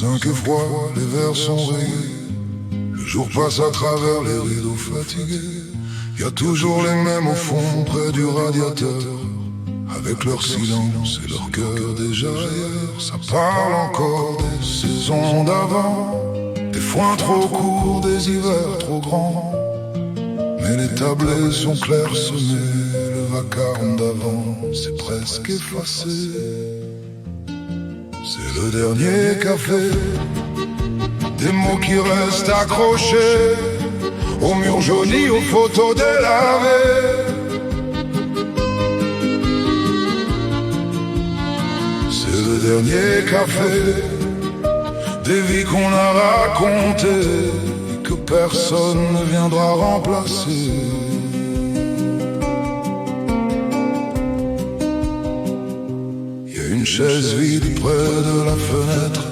5 et froid, les verres sont rayés. Le jour passe à travers les rideaux fatigués. Y a toujours les mêmes au fond, près du radiateur, avec leur silence et leur cœur déjà ailleurs. Ça parle encore des saisons d'avant, des foins trop courts, des hivers trop grands. Mais les tablés sont clairsemés, le vacarme d'avant c'est presque effacé. C'est le dernier café, des mots qui restent accrochés aux murs jaunis, aux photos délavées. C'est le dernier café des vies qu'on a racontées et que personne ne viendra remplacer. Y a une chaise vide près de la fenêtre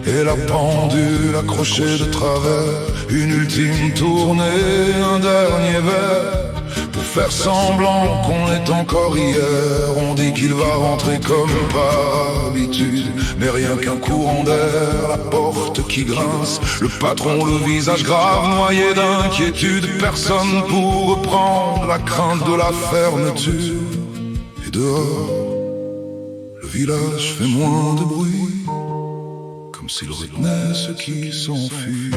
et la pendule accrochée de travers. Une ultime tournée, un dernier verre pour faire semblant qu'on est encore hier. On dit qu'il va rentrer comme par habitude, mais rien qu'un courant d'air, la porte qui grince, le patron le visage grave, noyé d'inquiétude. Personne pour reprendre, la crainte de la fermeture. Et dehors, le village fait moins de bruit, comme s'il retenait ceux qui s'enfuient.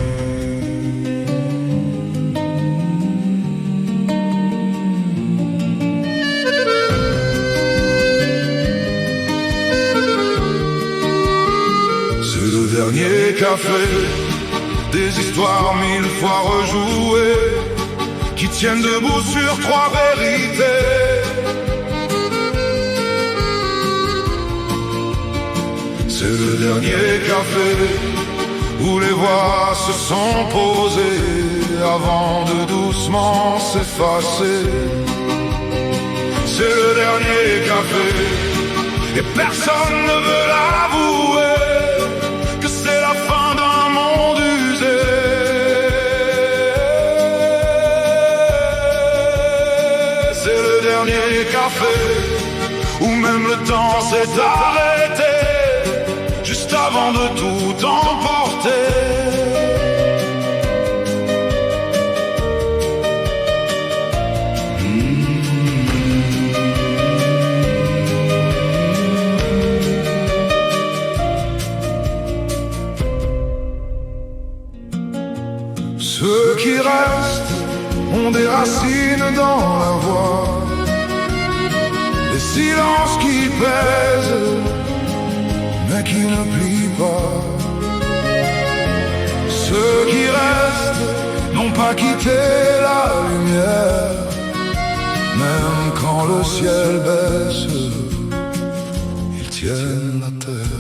C'est le dernier café, des histoires 1000 fois rejouées, qui tiennent debout sur 3 vérités. C'est le dernier café où les voix se sont posées avant de doucement s'effacer. C'est le dernier café et personne ne veut l'avouer, que c'est la fin d'un monde usé. C'est le dernier café où même le temps s'est arrêté juste avant de tout emporter. Ceux qui restent ont des racines dans la voix, des silences qui pèsent mais qui ne plient pas. Ceux qui restent n'ont pas quitté la lumière, même quand le ciel baisse, ils tiennent la terre.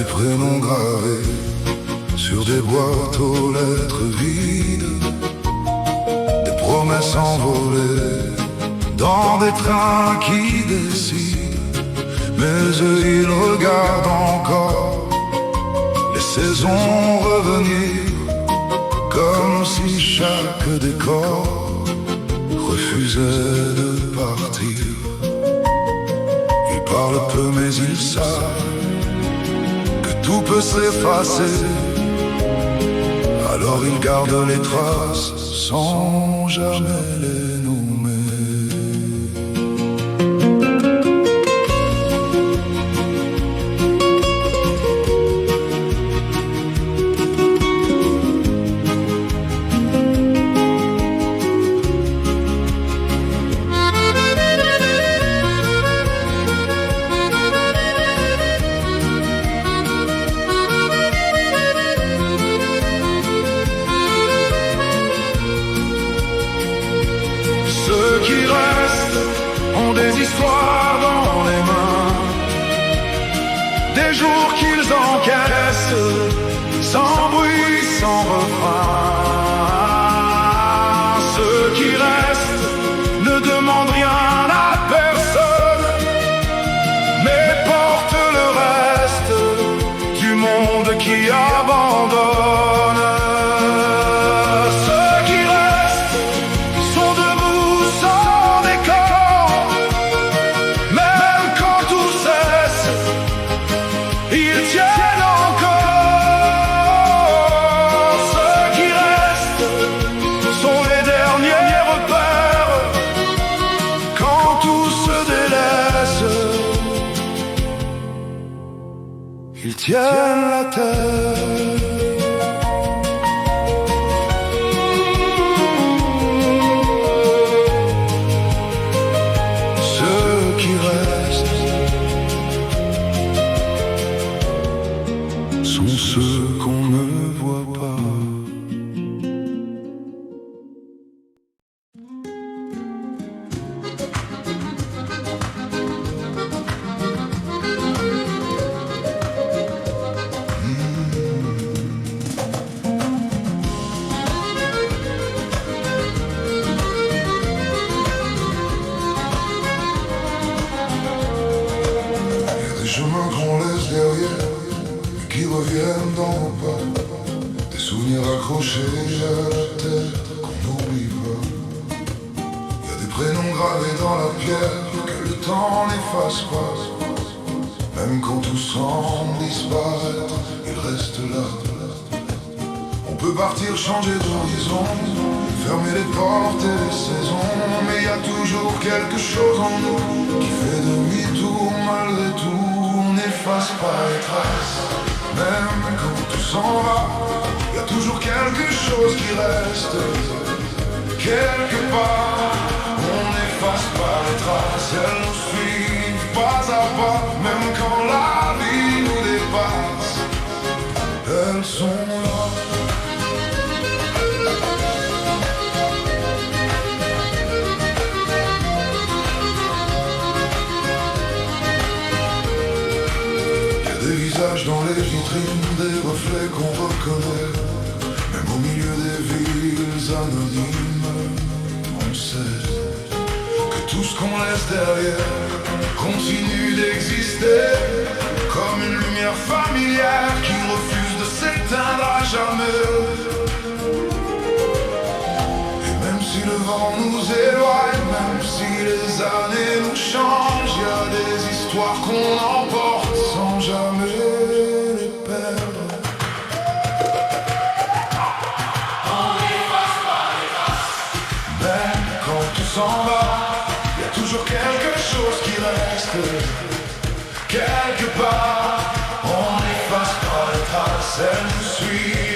Prénoms gravés sur des boîtes aux lettres vides, des promesses envolées dans des trains qui décident. Mais eux ils regardent encore les saisons revenir, comme si chaque décor refusait de partir. Ils parlent peu mais ils savent tout peut s'effacer, alors ils gardent les traces sans jamais les nommer. Ceux qui restent ont des histoires dans les mains, des jours qu'ils encaissent sans bruit, sans refrain. Ceux qui restent ne demandent rien à personne, mais portent le reste du monde qui a tiennent la terre. Ceux qui restent sont ceux qu'on ne voit pas. Des chemins qu'on laisse derrière, mais qui reviennent dans nos pas. Des souvenirs accrochés à la terre qu'on n'oublie pas. Y a des prénoms gravés dans la pierre que le temps n'efface pas. Même quand tout semble disparaître, il reste là. On peut partir, changer d'horizon, fermer les portes et les saisons, mais y a toujours quelque chose en nous qui fait demi-tour malgré tout. On n'efface pas les traces, même quand tout s'en va, y a toujours quelque chose qui reste. Quelque part, on n'efface pas les traces, elles nous suivent pas à pas, même quand la vie nous dépasse, elles sont là. Des visages dans les vitrines, des reflets qu'on reconnaît, même au milieu des villes anonymes. On sait que tout ce qu'on laisse derrière continue d'exister, comme une lumière familière qui refuse de s'éteindre à jamais. Et même si le vent nous éloigne, même si les années nous changent, y a des histoires qu'on emporte sans jamais les perdre. On n'efface pas les traces. Même quand tout s'en va, y a toujours quelque chose qui reste. Quelque part, on n'efface pas les traces, elles nous suivent.